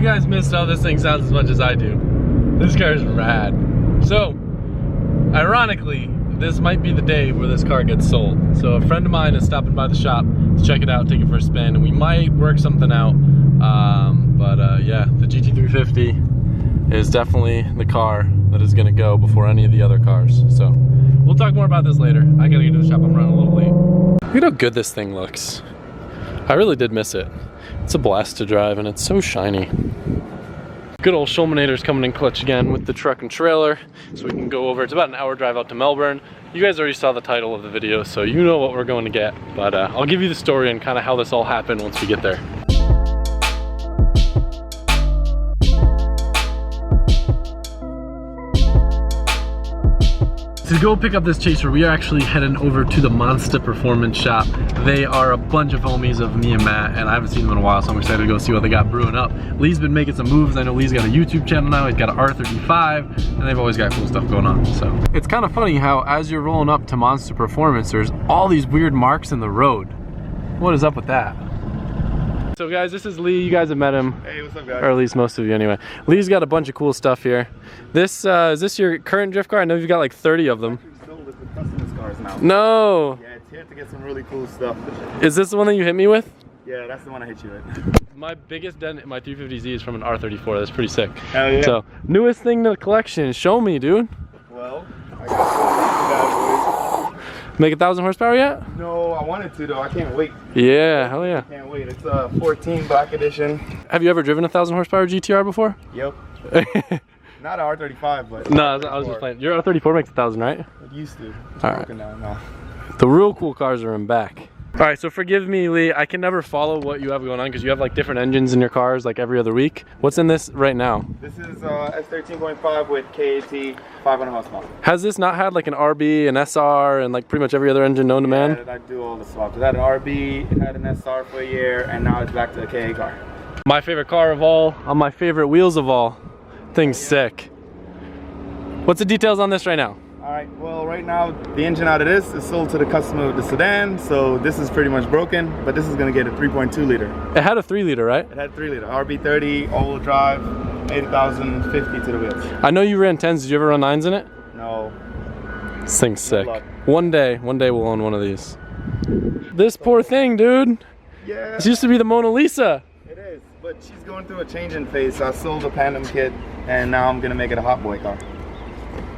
you guys missed how this thing sounds as much as I do. This car is rad. So, ironically, this might be the day where this car gets sold. So a friend of mine is stopping by the shop to check it out, take it for a spin, and we might work something out. Yeah, the GT350 is definitely the car that is gonna go before any of the other cars. So we'll talk more about this later. I gotta get to the shop, I'm running a little late. Look at how good this thing looks. I really did miss it. It's a blast to drive and it's so shiny. Good old Schulminator's coming in clutch again with the truck and trailer, so we can go over. It's about an hour drive out to Melbourne. You guys already saw the title of the video, so you know what we're going to get. But I'll give you the story and kind of how this all happened once we get there. To go pick up this chaser, we are actually heading over to the Monsta Performance Shop. They are a bunch of homies of me and Matt, and I haven't seen them in a while, so I'm excited to go see what they got brewing up. Lee's been making some moves. I know Lee's got a YouTube channel now. He's got an R35, and they've always got cool stuff going on. So it's kind of funny how as you're rolling up to Monsta Performance, there's all these weird marks in the road. What is up with that? So guys, this is Lee. You guys have met him. Hey, what's up, guys? Or at least most of you anyway. Lee's got a bunch of cool stuff here. This is this your current drift car? I know you've got like 30 of them. Sold it with customers cars now. No. Yeah, it's here to get some really cool stuff. Is this the one that you hit me with? Yeah, that's the one I hit you with. My biggest dent in my 350Z is from an R34. That's pretty sick. Hell yeah. So, newest thing to the collection. Show me, dude. Well, I got some bad boys. Make 1,000 horsepower yet? No, I wanted to though. I can't wait. Yeah, hell yeah. I can't wait. It's a 14 Black Edition. Have you ever driven a 1,000 horsepower GTR before? Yep. Not an R35, but no, I was just playing. Your R34 makes 1,000, right? It used to. It's all broken now. No. The real cool cars are in back. All right, so forgive me, Lee. I can never follow what you have going on because you have like different engines in your cars like every other week. What's in this right now? This is S13.5 with KAT 500 horsepower. Has this not had like an RB, an SR, and like pretty much every other engine known to man? Yeah, I do all the swaps. It had an RB, it had an SR for a year, and now it's back to a KA car. My favorite car of all, on my favorite wheels of all. Thing's sick. What's the details on this right now? Alright, well right now the engine out of this is sold to the customer with the sedan, so this is pretty much broken, but this is going to get a 3.2 liter. It had a 3 liter, right? It had 3 liter, RB30, all-wheel drive, 80,050 to the wheels. I know you ran 10s, did you ever run 9s in it? No. This thing's sick. luck. One day we'll own one of these. This poor thing, dude. Yeah. This used to be the Mona Lisa. It is, but she's going through a changing phase, so I sold the Pandem kit, and now I'm going to make it a hot boy car.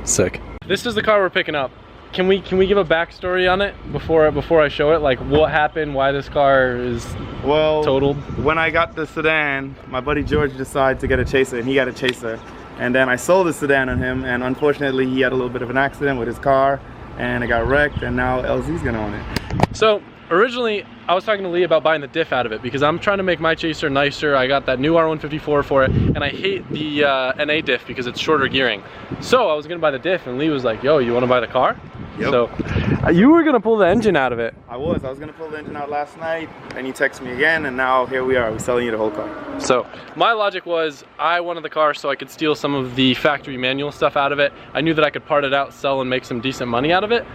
Sick. This is the car we're picking up. Can we give a backstory on it before I show it? Like what happened, why this car is totaled? When I got the sedan, my buddy George decided to get a chaser, and he got a chaser. And then I sold the sedan on him, and unfortunately he had a little bit of an accident with his car, and it got wrecked, and now LZ's gonna own it. So originally I was talking to Lee about buying the diff out of it because I'm trying to make my chaser nicer. I got that new R154 for it, and I hate the NA diff because it's shorter gearing. So I was gonna buy the diff, and Lee was like, yo, you wanna buy the car? Yep. So you were gonna pull the engine out of it. I was gonna pull the engine out last night, and you text me again, and now here we are, we're selling you the whole car. So my logic was I wanted the car so I could steal some of the factory manual stuff out of it. I knew that I could part it out, sell, and make some decent money out of it.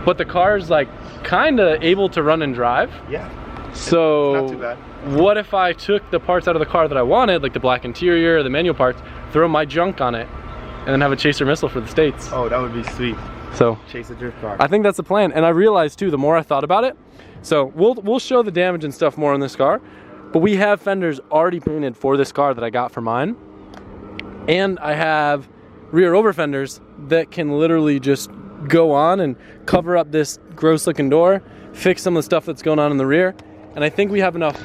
But the car's like kinda able to run and drive. Yeah. So it's not too bad. What if I took the parts out of the car that I wanted, like the black interior, the manual parts, throw my junk on it, and then have a chaser missile for the States? Oh, that would be sweet. So chase a drift car. I think that's the plan. And I realized too, the more I thought about it, so we'll show the damage and stuff more on this car, but we have fenders already painted for this car that I got for mine. And I have rear over fenders that can literally just go on and cover up this gross looking door, fix some of the stuff that's going on in the rear, and I think we have enough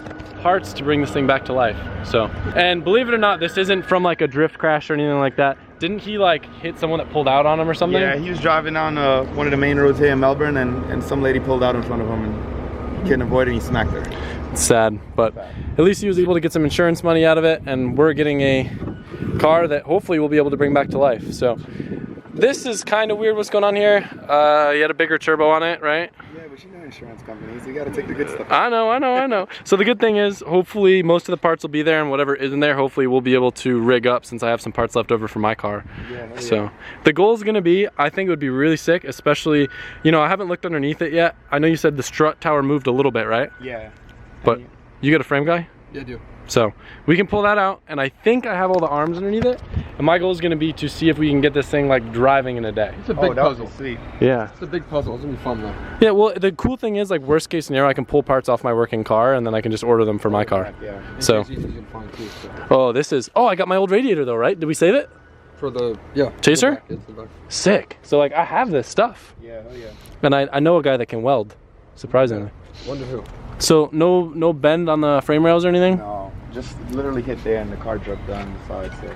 parts to bring this thing back to life. So, and believe it or not, this isn't from like a drift crash or anything like that. Didn't he like hit someone that pulled out on him or something? Yeah, he was driving on one of the main roads here in Melbourne, and some lady pulled out in front of him, and he couldn't avoid it, and he smacked her. It's sad, but at least he was able to get some insurance money out of it, and we're getting a car that hopefully we'll be able to bring back to life. So this is kind of weird what's going on here. He had a bigger turbo on it, right? Yeah, but you know insurance companies, you gotta take the good stuff. I know. So the good thing is, hopefully most of the parts will be there, and whatever isn't there, hopefully we'll be able to rig up since I have some parts left over for my car. Yeah, so the goal is gonna be, I think it would be really sick, especially, you know, I haven't looked underneath it yet. I know you said the strut tower moved a little bit, right? Yeah. But you got a frame guy? Yeah, I do. So we can pull that out, and I think I have all the arms underneath it. And my goal is going to be to see if we can get this thing like driving in a day. It's a big puzzle. Sweet. Yeah. It's a big puzzle. It's gonna be fun though. Yeah, well, the cool thing is, like, worst case scenario, I can pull parts off my working car, and then I can just order them for my car. Yeah. So. Oh, this is. Oh, I got my old radiator though, right? Did we save it? For the Chaser? the back. Sick. So like, I have this stuff. Yeah, hell yeah. And I know a guy that can weld, surprisingly. Wonder who. So no bend on the frame rails or anything? No, just literally hit there and the car dropped down the side. So.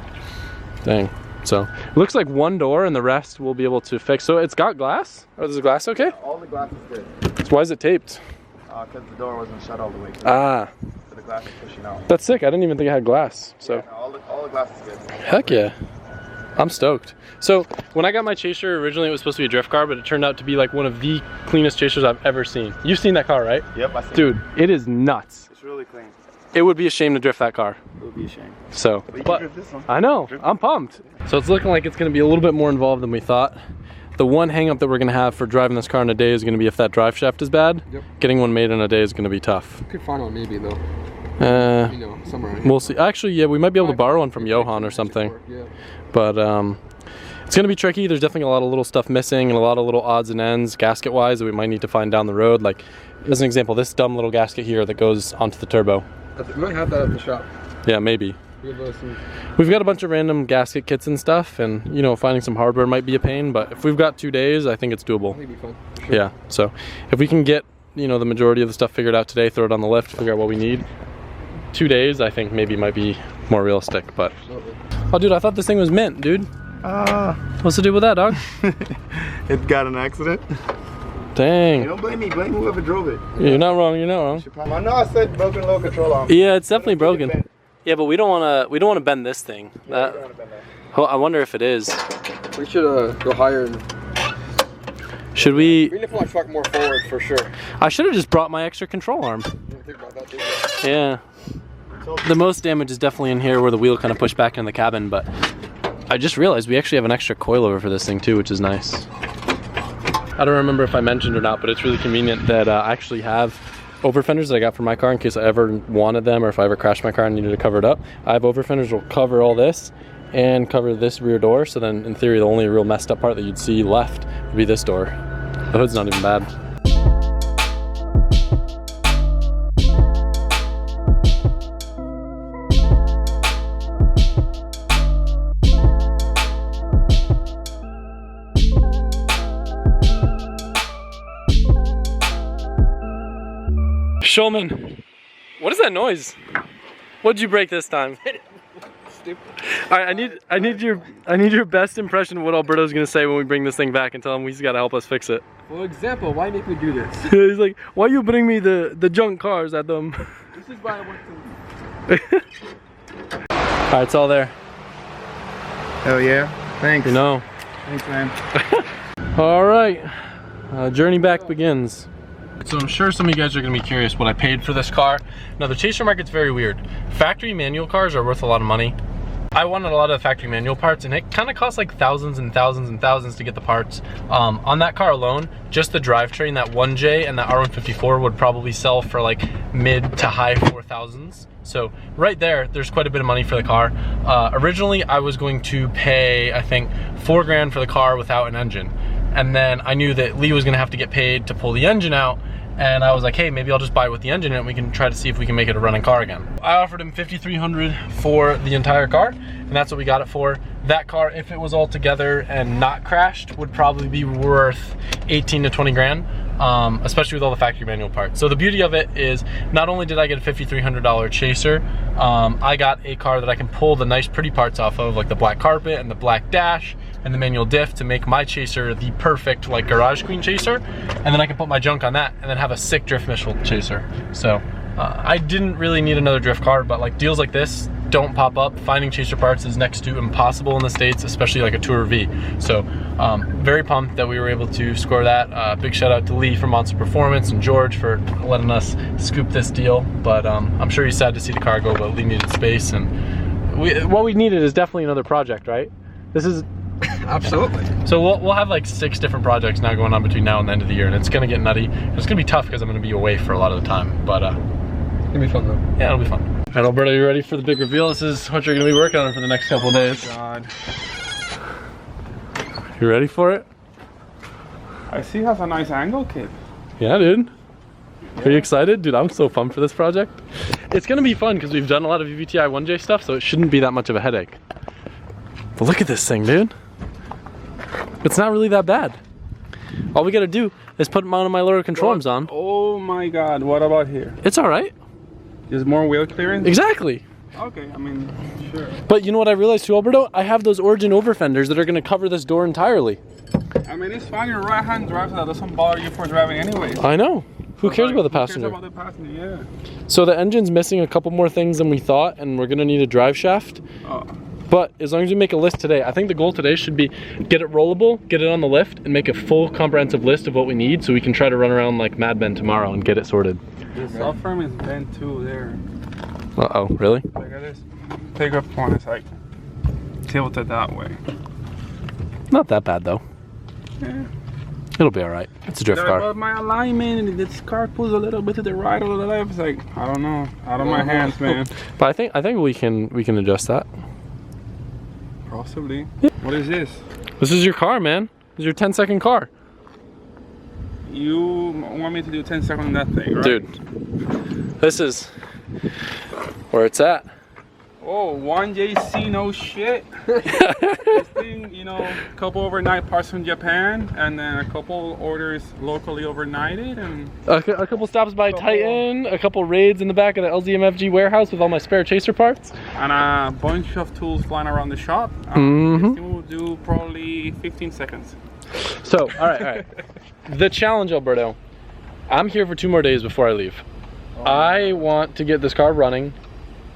Dang. So it looks like one door and the rest we'll be able to fix. So it's got glass? Or is the glass okay? All the glass is good. So why is it taped? Because the door wasn't shut all the way. Ah. So the glass is pushing out. That's sick. I didn't even think it had glass. So. Yeah, no, all the glass is good. Heck yeah. I'm stoked. So when I got my Chaser, originally it was supposed to be a drift car, but it turned out to be like one of the cleanest Chasers I've ever seen. You've seen that car, right? Yep, I see. Dude, it is nuts. It's really clean. It would be a shame to drift that car. It would be a shame. So, But you but can drift this one. I know, I'm pumped. So it's looking like it's gonna be a little bit more involved than we thought. The one hang up that we're gonna have for driving this car in a day is gonna be if that drive shaft is bad. Yep. Getting one made in a day is gonna be tough. You could find one maybe though. You know, somewhere. We'll see. Actually, yeah, we might be able to borrow one from Johan or something. Yeah. But it's gonna be tricky. There's definitely a lot of little stuff missing and a lot of little odds and ends gasket wise that we might need to find down the road. Like as an example, this dumb little gasket here that goes onto the turbo. We might have that at the shop. Yeah, maybe. We've got a bunch of random gasket kits and stuff, and you know, finding some hardware might be a pain, but if we've got 2 days, I think it's doable. That'd be fun. Sure. Yeah, so if we can get, you know, the majority of the stuff figured out today, throw it on the lift, figure out what we need, 2 days I think maybe might be more realistic. But oh dude, I thought this thing was mint, dude. What's the deal with that, dog? It got an accident. Dang. You don't blame me, blame whoever drove it. You're not wrong, you're not wrong. I know I said broken low control arm. Yeah, it's definitely broken. Yeah, but we don't wanna bend this thing. Yeah, you don't wanna bend that. Oh, I wonder if it is. We should go higher. And should we? need to put my truck more forward for sure. I should have just brought my extra control arm. Think about that, dude. Yeah. The most damage is definitely in here where the wheel kind of pushed back in the cabin, but I just realized we actually have an extra coilover for this thing too, which is nice. I don't remember if I mentioned or not, but it's really convenient that I actually have over fenders that I got for my car in case I ever wanted them or if I ever crashed my car and needed to cover it up. I have over fenders that will cover all this and cover this rear door, so then in theory the only real messed up part that you'd see left would be this door. The hood's not even bad. Shulman, what is that noise? What'd you break this time? Stupid. All right, I need your best impression of what Alberto's gonna say when we bring this thing back and tell him he's gotta help us fix it. For example, why make me do this? He's like, why you bring me the junk cars at them? This is why I want to. All right, it's all there. Hell yeah. Thanks. You know. Thanks, man. All right, journey back begins. So I'm sure some of you guys are gonna be curious what I paid for this car. Now the Chaser market's very weird. Factory manual cars are worth a lot of money. I wanted a lot of the factory manual parts and it kind of costs like thousands and thousands and thousands to get the parts. On that car alone, just the drivetrain, that 1J and that R154 would probably sell for like mid to high 4,000s. So right there, there's quite a bit of money for the car. Originally, I was going to pay, I think, $4 grand for the car without an engine. And then I knew that Lee was gonna have to get paid to pull the engine out. And I was like, hey, maybe I'll just buy it with the engine and we can try to see if we can make it a running car again. I offered him $5,300 for the entire car, and that's what we got it for. That car, if it was all together and not crashed, would probably be worth 18 to 20 grand, especially with all the factory manual parts. So the beauty of it is, not only did I get a $5,300 Chaser, I got a car that I can pull the nice pretty parts off of, like the black carpet and the black dash, and the manual diff to make my Chaser the perfect like garage queen Chaser, and then I can put my junk on that and then have a sick drift missile Chaser. So I didn't really need another drift car, but like deals like this don't pop up. Finding Chaser parts is next to impossible in the States, especially like a Tourer V. So very pumped that we were able to score that. Big shout out to Lee from Monsta Performance and George for letting us scoop this deal. But I'm sure he's sad to see the car go, but Lee needed space, and what we needed is definitely another project, right? This is Absolutely. So we'll have like 6 different projects now going on between now and the end of the year, and it's gonna get nutty. It's gonna be tough because I'm gonna be away for a lot of the time, but It'll be fun though. Yeah, it'll be fun. All right, Alberto, you ready for the big reveal? This is what you're gonna be working on for the next couple of days. God. You ready for it? I see it has a nice angle kit. Yeah, dude. Are you excited? Dude, I'm so pumped for this project. It's gonna be fun because we've done a lot of VVTi 1J stuff, so it shouldn't be that much of a headache. But look at this thing, dude. It's not really that bad. All we gotta do is put one of my lower control arms on. Oh my God, what about here? It's all right. There's more wheel clearance? Exactly. Okay, I mean, sure. But you know what I realized too, Alberto? I have those Origin over fenders that are gonna cover this door entirely. I mean, it's fine, you're a right-hand driver, that doesn't bother you for driving anyways. I know. Who cares about the passenger? Who cares about the passenger, yeah. So the engine's missing a couple more things than we thought, and we're gonna need a drive shaft. Oh. But as long as we make a list today, I think the goal today should be get it rollable, get it on the lift, and make a full comprehensive list of what we need so we can try to run around like madmen tomorrow and get it sorted. The subframe is bent too there. Uh-oh, really? Look at this. Take up point is like tilted that way. Not that bad though. Yeah. It'll be all right. It's a drift car. But my alignment, and this car pulls a little bit to the right or the left. It's like, I don't know, out of my hands, man. But I think we can adjust that. Possibly. What is this? This is your car, man. This is your 10-second car. You want me to do 10 seconds on that thing, right? Dude, this is where it's at. Oh, 1JC, no shit. This thing, you know, a couple overnight parts from Japan, and then a couple orders locally overnighted, and A couple stops by Titan, a couple raids in the back of the LZMFG warehouse with all my spare chaser parts. and a bunch of tools flying around the shop. This thing will do probably 15 seconds. So, all right. The challenge, Alberto. I'm here for 2 more days before I leave. I want to get this car running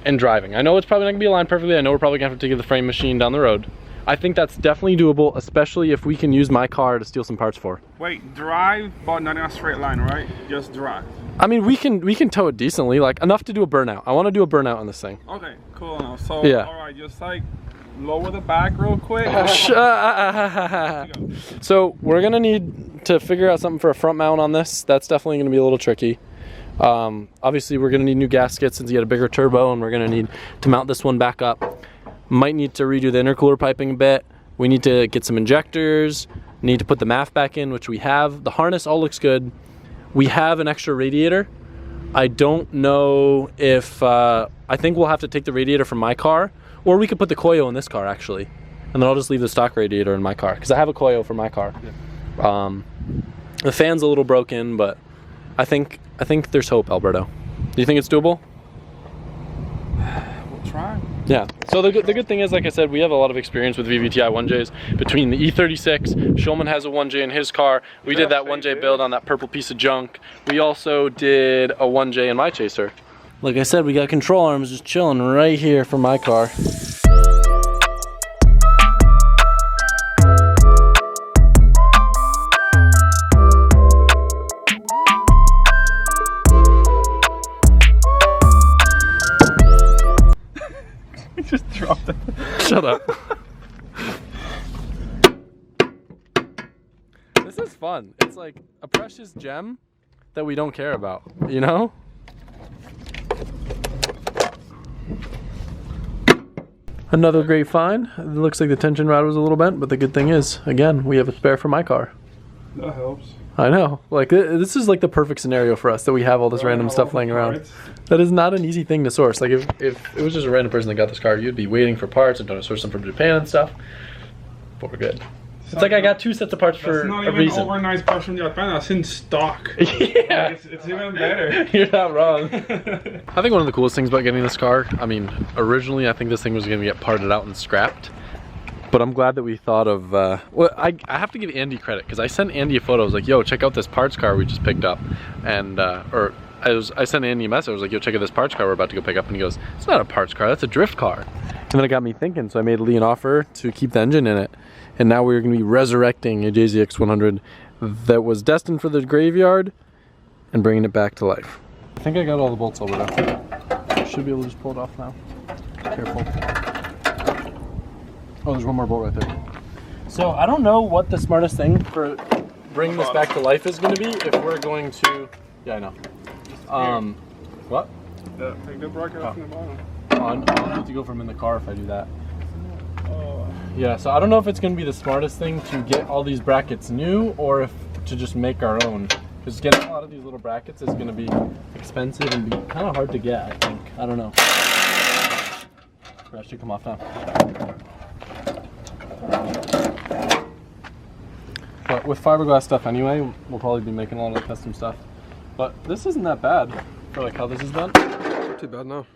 and driving. I know it's probably not gonna be aligned perfectly. I know we're probably gonna have to take the frame machine down the road. I think that's definitely doable, especially if we can use my car to steal some parts for. Wait, drive, but not in a straight line, right? Just drive. I mean, we can tow it decently, like enough to do a burnout. I want to do a burnout on this thing. Okay, cool enough. So, Yeah. all right, just like lower the back real quick. So we're gonna need to figure out something for a front mount on this. That's definitely gonna be a little tricky. Obviously we're gonna need new gaskets since you get a bigger turbo, and we're gonna need to mount this one back up. Might need to redo the intercooler piping a bit. We need to get some injectors, need to put the MAF back in, which we have. The harness all looks good. We have an extra radiator. I don't know if, I think we'll have to take the radiator from my car, or we could put the Koyo in this car actually. And then I'll just leave the stock radiator in my car, because I have a Koyo for my car. Yeah. The fan's a little broken, but I think there's hope, Alberto. Do you think it's doable? We'll try. Yeah. So the good thing is, like I said, we have a lot of experience with VVTi 1Js. Between the E36, Shulman has a 1J in his car. We did that 1J build on that purple piece of junk. We also did a 1J in my chaser. Like I said, we got control arms just chilling right here for my car. Just dropped it. Shut up. This is fun. It's like a precious gem that we don't care about, you know? Another great find. It looks like the tension rod was a little bent, but the good thing is, again, we have a spare for my car. That helps. I know. Like, this is like the perfect scenario for us, that we have all this random stuff laying around. That is not an easy thing to source. Like, if it was just a random person that got this car, you'd be waiting for parts and trying to source them from Japan and stuff. But we're good. It's like I got 2 sets of parts for a reason. That's not even overnight parts from Japan. That's in stock. Yeah. Like, it's even better. You're not wrong. I think one of the coolest things about getting this car, I mean, originally I think this thing was going to get parted out and scrapped. But I'm glad that we thought of, well, I have to give Andy credit, because I sent Andy a photo. I was like, yo, check out this parts car we just picked up. And, I sent Andy a message. I was like, yo, check out this parts car we're about to go pick up. And he goes, it's not a parts car, that's a drift car. And then it got me thinking, so I made Lee an offer to keep the engine in it. And now we're going to be resurrecting a JZX100 that was destined for the graveyard and bringing it back to life. I think I got all the bolts over there. Should be able to just pull it off now. Careful. Oh, there's one more bolt right there. So I don't know what the smartest thing for bringing this back to life is going to be. If we're going to, yeah, I know. What? Yeah, take the bracket off from the bottom. I'll have to go from in the car if I do that. Oh. Yeah, so I don't know if it's going to be the smartest thing to get all these brackets new or if to just make our own. Because getting a lot of these little brackets is going to be expensive and be kind of hard to get, I think. I don't know. That should come off now. But with fiberglass stuff anyway, we'll probably be making a lot of the custom stuff. But this isn't that bad for like how this is done. Not too bad now.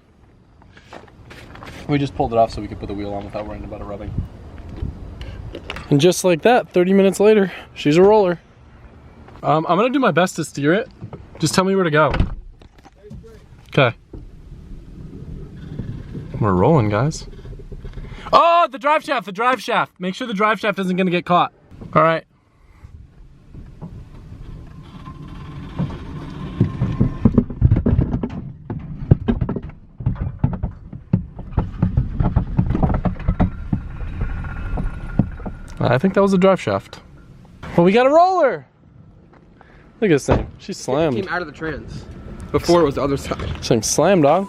We just pulled it off so we could put the wheel on without worrying about it rubbing. And just like that, 30 minutes later, she's a roller. I'm gonna do my best to steer it. Just tell me where to go. Okay. We're rolling, guys. Oh, the drive shaft, the drive shaft. Make sure the drive shaft isn't gonna get caught. All right. I think that was the drive shaft. Well, we got a roller. Look at this thing. She's slammed. It came out of the trans. Before it was the other side. This thing's slammed, dog.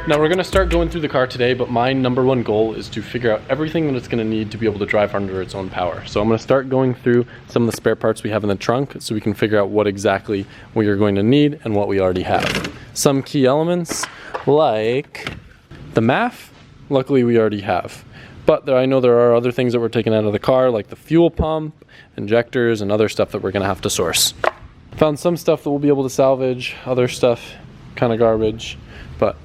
Now we're gonna start going through the car today, but my #1 goal is to figure out everything that it's gonna need to be able to drive under its own power. So I'm gonna start going through some of the spare parts we have in the trunk so we can figure out what exactly we are going to need and what we already have. Some key elements like the MAF, luckily we already have. But I know there are other things that we're taking out of the car, like the fuel pump, injectors, and other stuff that we're gonna have to source. Found some stuff that we'll be able to salvage, other stuff kind of garbage, but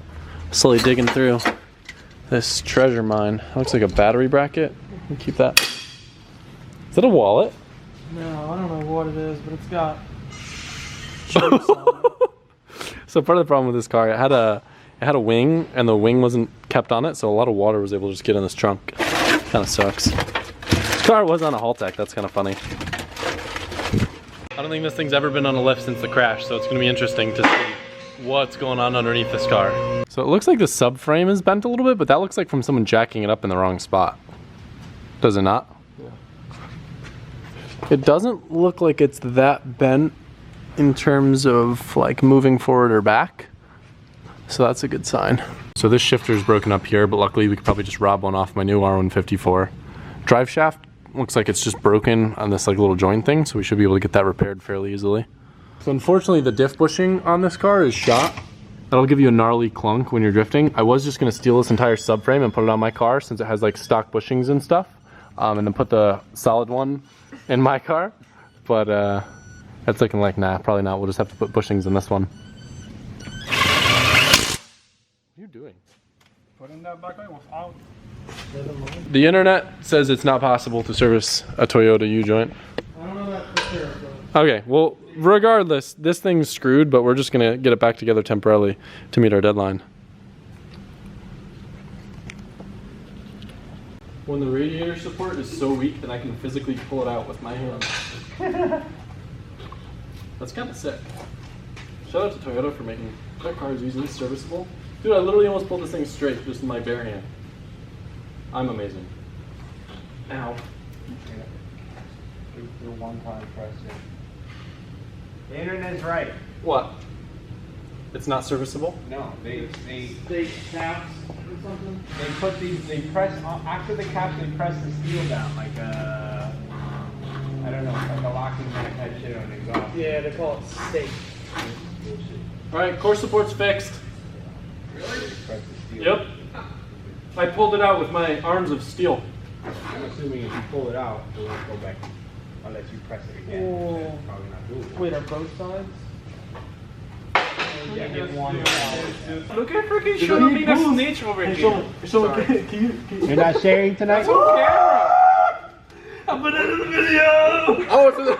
slowly digging through this treasure mine. Looks like a battery bracket. We'll keep that. Is that a wallet? No, I don't know what it is, but it's got. So part of the problem with this car, it had a wing, and the wing wasn't kept on it, so a lot of water was able to just get in this trunk. Kind of sucks. This car was on a Haltech. That's kind of funny. I don't think this thing's ever been on a lift since the crash, so it's going to be interesting to see what's going on underneath this car. So it looks like the subframe is bent a little bit, but that looks like from someone jacking it up in the wrong spot. Does it not? Yeah. It doesn't look like it's that bent in terms of like moving forward or back. So that's a good sign. So this shifter is broken up here, but luckily we could probably just rob one off my new R154. Drive shaft looks like it's just broken on this like little joint thing, so we should be able to get that repaired fairly easily. So unfortunately the diff bushing on this car is shot. That'll give you a gnarly clunk when you're drifting. I was just gonna steal this entire subframe and put it on my car since it has like stock bushings and stuff, and then put the solid one in my car. But that's looking like, nah, probably not. We'll just have to put bushings in this one. What are you doing? Putting that back on without. The internet says it's not possible to service a Toyota U-joint. I don't know that for sure, but. Okay, well, regardless, this thing's screwed, but we're just gonna get it back together temporarily to meet our deadline. When the radiator support is so weak that I can physically pull it out with my hand. That's kind of sick. Shout out to Toyota for making their cars easily serviceable. Dude, I literally almost pulled this thing straight just in my bare hand. I'm amazing. Ow. The one-time press it. The internet's right. What? It's not serviceable? No, they caps or something. They put these. They press after the caps. They press the steel down like I don't know, like a locking nut type shit on the exhaust. Yeah, they call it steak. All right, core support's fixed. Really? They press the steel. Yep. I pulled it out with my arms of steel. I'm assuming if you pull it out, it won't go back unless you press it again. Oh. That's probably not doable. Wait, are both sides? Yeah, get one. Look at freaking showing us nature over here. So can you You're not sharing tonight? I put it in the video! Oh, it's the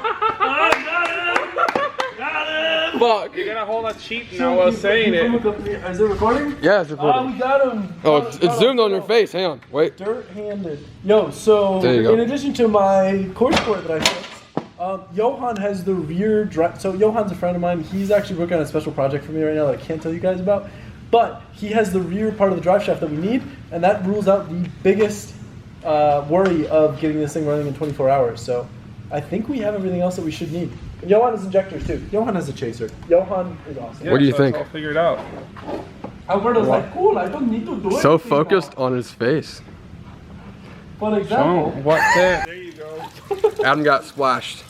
Got him! fuck. You're gonna hold a cheat now while saying it. Is it recording? Yeah, it's Oh, recording. we got him. Oh, it's zoomed on your face. Hang on. Wait. Dirt-handed. Yo, so There you go. in addition to my core sport that I fixed, Johan has the rear drive. So Johan's a friend of mine. He's actually working on a special project for me right now that I can't tell you guys about. But he has the rear part of the drive shaft that we need, and that rules out the biggest worry of getting this thing running in 24 hours. So I think we have everything else that we should need. And Johan has injectors too. Johan has a chaser. Johan is awesome. Yeah, What do you so think? I'll figure it out. Alberto's like, cool, I don't need to do it. So focused on his face. For example, What there? There you go. Adam got splashed.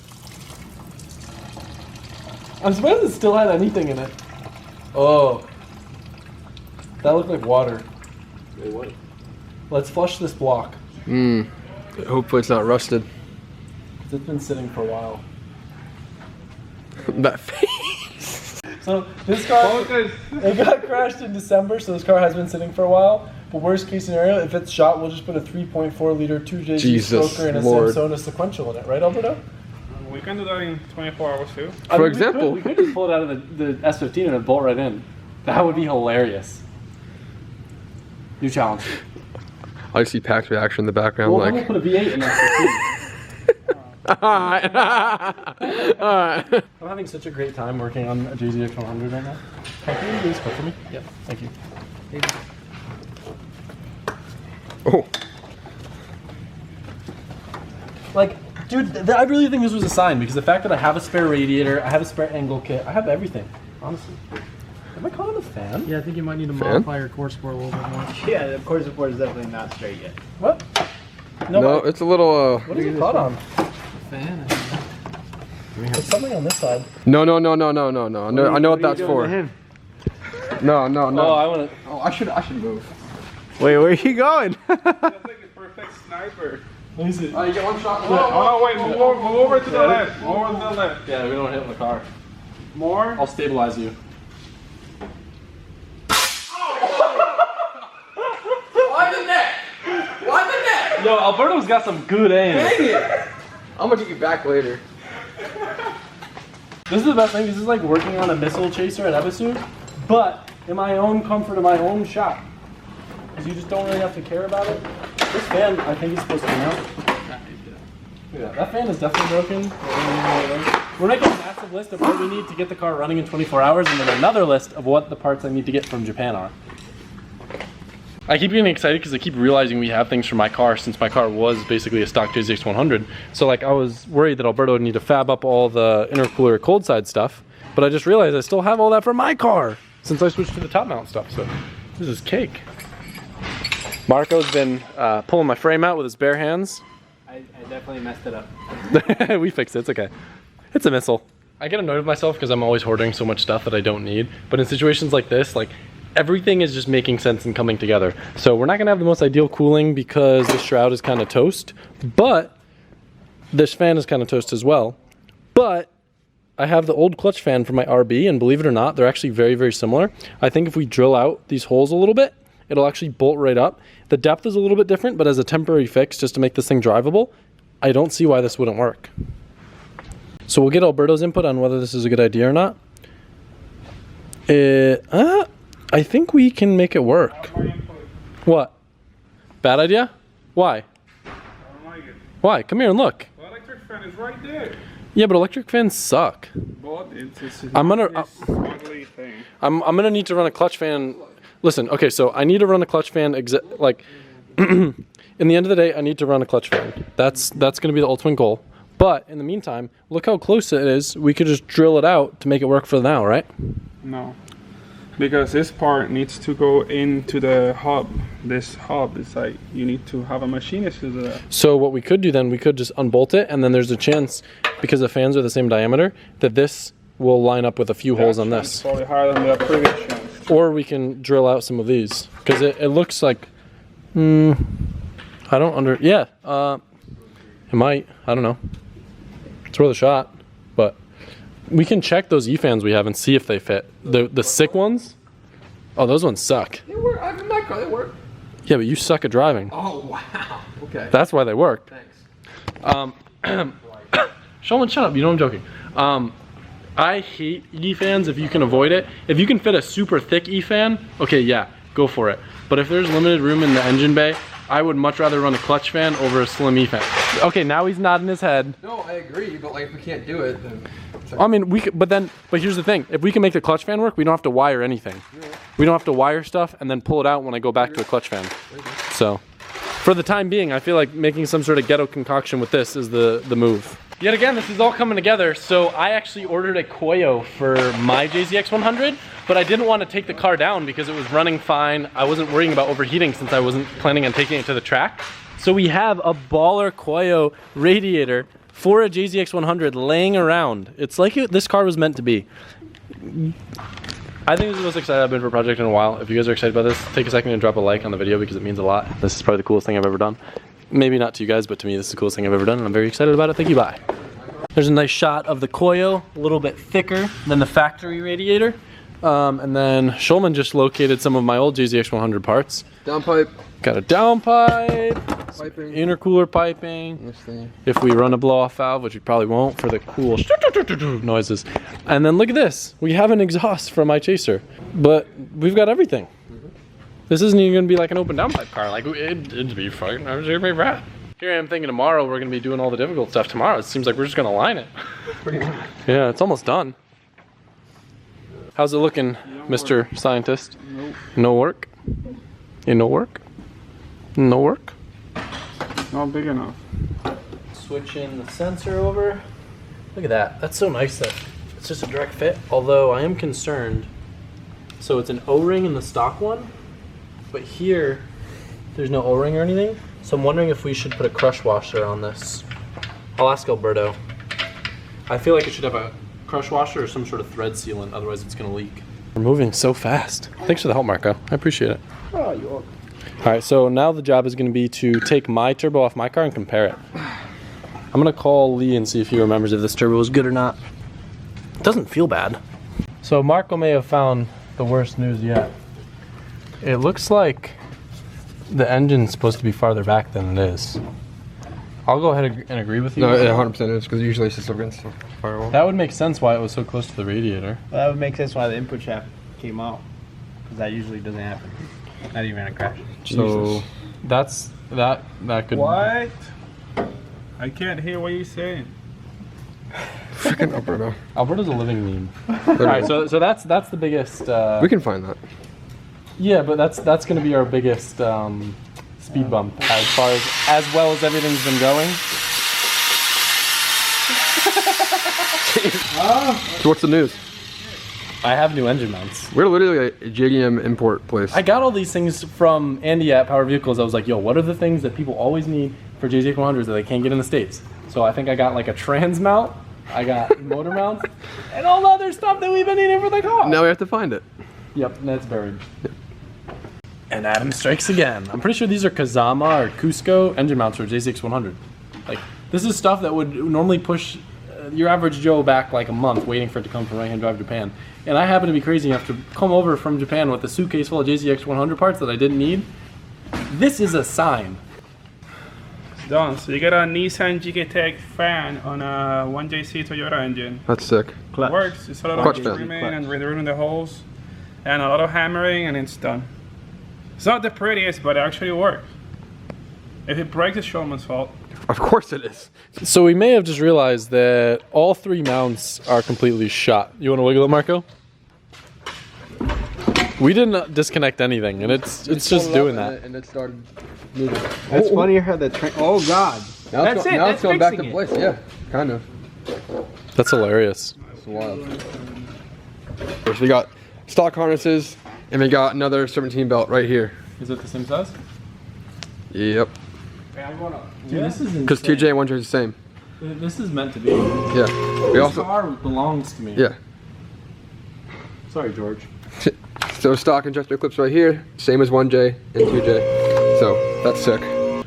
I'm surprised it still had anything in it. Oh. That looked like water. Wait, what? Let's flush this block. Hopefully it's not rusted. It's been sitting for a while. That face. So this car, it got crashed in December, so this car has been sitting for a while. But worst case scenario, if it's shot, we'll just put a 3.4 liter 2JZ Jesus stroker and a Lord. Samsona sequential in it, right, Alberto? We can do that in 24 hours too. For example. we could just pull it out of the S15 and bolt right in. That would be hilarious. New challenge. I see Pac's reaction in the background, Well, then like. we'll put a V8 in S15. Alright. Alright. I'm having such a great time working on a JZX100 right now. Can you do this quick for me? Yep. Thank you. Oh. Like, dude, I really think this was a sign because the fact that I have a spare radiator, I have a spare angle kit, I have everything, honestly. Am I calling the fan? Yeah, I think you might need to Fan? modify your core support a little bit more. Yeah, the core support is definitely not straight yet. What? No, it's a little, What is it caught on? Fan. There's something on this side. No. I know what that's for. No. Oh, I want to. Oh, I should move. Wait, where are you going? That's like a perfect sniper. Let me see. Oh, you get one shot. Oh no, wait, move over to the left. Move over to the left. Yeah, we don't hit the car. More. I'll stabilize you. Why the net? Yo, Alberto's got some good aim. Dang it! I'm gonna take you back later. This is the best thing. This is like working on a missile chaser at episode, but in my own comfort of my own shop. Because you just don't really have to care about it. This fan, I think, is supposed to come out. Yeah, that fan is definitely broken. We're making a massive list of what we need to get the car running in 24 hours, and then another list of what the parts I need to get from Japan are. I keep getting excited because I keep realizing we have things for my car since my car was basically a stock JZX100. So like I was worried that Alberto would need to fab up all the intercooler cold side stuff, but I just realized I still have all that for my car since I switched to the top mount stuff. So this is cake. Marco's been pulling my frame out with his bare hands. I definitely messed it up. We fixed it, it's okay. It's a missile. I get annoyed with myself because I'm always hoarding so much stuff that I don't need. But in situations like this, like everything is just making sense and coming together. So we're not gonna have the most ideal cooling because the shroud is kind of toast, but this fan is kind of toast as well. But I have the old clutch fan for my RB, and believe it or not, they're actually very, very similar. I think if we drill out these holes a little bit, it'll actually bolt right up. The depth is a little bit different, but as a temporary fix, just to make this thing drivable, I don't see why this wouldn't work. So we'll get Alberto's input on whether this is a good idea or not. I think we can make it work. What? Bad idea? Why? I don't like it. Why? Come here and look. The electric fan is right there. Yeah, but electric fans suck. But it's I'm gonna- this ugly thing. I'm gonna need to run a clutch fan. Listen, okay, so I need to run a clutch fan. Like, in the end of the day, I need to run a clutch fan. That's gonna be the ultimate goal. But in the meantime, look how close it is. We could just drill it out to make it work for now, right? No. Because this part needs to go into the hub. This hub is like, you need to have a machinist to do that. So what we could do then, we could just unbolt it, and then there's a chance, because the fans are the same diameter, that this will line up with a few holes on That chance this. is probably higher than the previous chance. Or we can drill out some of these, because it looks like, I don't yeah, it might, I don't know. It's worth a shot, but we can check those E-fans we have and see if they fit. The sick ones? Oh, those ones suck. They work. I have my car. They work. Yeah, but you suck at driving. Oh wow. Okay. That's why they work. Thanks. Shulman, shut up. You know I'm joking. I hate E-fans if you can avoid it. If you can fit a super thick E-fan, okay, yeah, go for it. But if there's limited room in the engine bay, I would much rather run a clutch fan over a slim E-fan. Okay, now he's nodding his head. No, I agree, but like if we can't do it, then. I mean, we could, but here's the thing. If we can make the clutch fan work, we don't have to wire anything. We don't have to wire stuff and then pull it out when I go back to a clutch fan. So, for the time being, I feel like making some sort of ghetto concoction with this is the move. Yet again, this is all coming together. So I actually ordered a Koyo for my JZX100, but I didn't want to take the car down because it was running fine. I wasn't worrying about overheating since I wasn't planning on taking it to the track. So we have a baller Koyo radiator for a JZX100 laying around. It's like this car was meant to be. I think this is the most excited I've been for a project in a while. If you guys are excited about this, take a second and drop a like on the video because it means a lot. This is probably the coolest thing I've ever done. Maybe not to you guys, but to me, this is the coolest thing I've ever done, and I'm very excited about it. Thank you, bye. There's a nice shot of the Koyo, a little bit thicker than the factory radiator. And then Schulman just located some of my old JZX100 parts. Downpipe. Got a downpipe, Piping. intercooler piping. If we run a blow-off valve, which we probably won't for the cool noises. And then look at this. We have an exhaust for my Chaser, but we've got everything. This isn't even gonna be like an open downpipe car. Like it'd be fucking, it's gonna be rad. Here I am thinking tomorrow we're gonna be doing all the difficult stuff tomorrow. It seems like we're just gonna line it. Yeah, it's almost done. How's it looking, Mr. Scientist? Nope. No work? No work? No work? Not big enough. Switching the sensor over. Look at that. That's so nice that it's just a direct fit. Although I am concerned. So it's an O-ring in the stock one, but here there's no O-ring or anything. So I'm wondering if we should put a crush washer on this. I'll ask Alberto. I feel like it should have a crush washer or some sort of thread sealant, otherwise it's gonna leak. We're moving so fast. Thanks for the help, Marco. I appreciate it. Oh, you're welcome. All right, so now the job is gonna be to take my turbo off my car and compare it. I'm gonna call Lee and see if he remembers if this turbo is good or not. It doesn't feel bad. So Marco may have found the worst news yet. It looks like the engine's supposed to be farther back than it is. I'll go ahead and agree with you. No, it 100% is because usually it's just against the firewall. That would make sense why it was so close to the radiator. Well, that would make sense why the input shaft came out. Because that usually doesn't happen. Not even a crash. So that could. What? I can't hear what you're saying. Freaking Alberto. Alberto's a living meme. All right, so that's the biggest. We can find that. Yeah, but that's going to be our biggest speed bump as well as everything's been going. So what's the news? I have new engine mounts. We're literally a JDM import place. I got all these things from Andy at Power Vehicles. I was like, yo, what are the things that people always need for JZX100s that they can't get in the States? So I think I got like a trans mount, I got motor mounts, and all the other stuff that we've been needing for the car. Now we have to find it. Yep, that's buried. Yep. And Adam strikes again. I'm pretty sure these are Kazama or Cusco engine mounts for JZX100. Like, this is stuff that would normally push your average Joe back like a month waiting for it to come from right-hand drive Japan. And I happen to be crazy enough to come over from Japan with a suitcase full of JZX100 parts that I didn't need. This is a sign. Done. So you got a Nissan GK-Tech fan on a 1JC Toyota engine. That's sick. Works. It's a lot Clutch of fan. trimming and redoing the holes, and a lot of hammering, and it's done. It's not the prettiest, but it actually works. If it breaks, it's Schulman's fault. Of course it is. So we may have just realized that all three mounts are completely shot. You want to wiggle it, Marco? We didn't disconnect anything, and it's just doing that. And it started moving. That's funny how the train. Oh God. Now That's it. Now That's it's going back to fixing it. place. Yeah, kind of. That's hilarious. It's wild. So we got stock harnesses, and we got another 17 belt right here. Is it the same size? Yep. Dude, this is Because insane. 2J and 1J is the same. This is meant to be. Yeah. We This also. car belongs to me. Yeah. Sorry, George. So stock injector clips right here, same as 1J and 2J. So that's sick.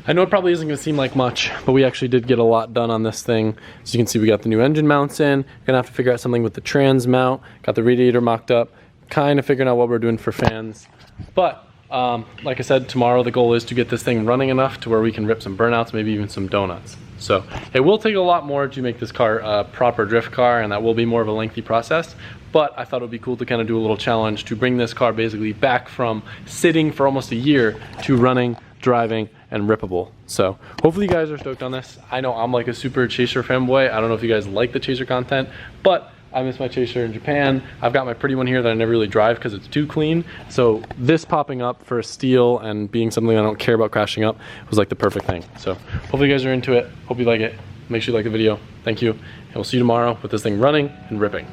I know it probably isn't going to seem like much, but we actually did get a lot done on this thing. As you can see, we got the new engine mounts in. Gonna have to figure out something with the trans mount. Got the radiator mocked up. Kind of figuring out what we're doing for fans. But like I said, tomorrow the goal is to get this thing running enough to where we can rip some burnouts, maybe even some donuts. So it will take a lot more to make this car a proper drift car, and that will be more of a lengthy process. But I thought it would be cool to kind of do a little challenge to bring this car basically back from sitting for almost a year to running, driving, and rippable. So hopefully you guys are stoked on this. I know I'm like a super Chaser fanboy. I don't know if you guys like the Chaser content, but I miss my chaser in Japan. I've got my pretty one here that I never really drive because it's too clean. So this popping up for a steel and being something I don't care about crashing up was like the perfect thing. So hopefully you guys are into it. Hope you like it. Make sure you like the video. Thank you. And we'll see you tomorrow with this thing running and ripping.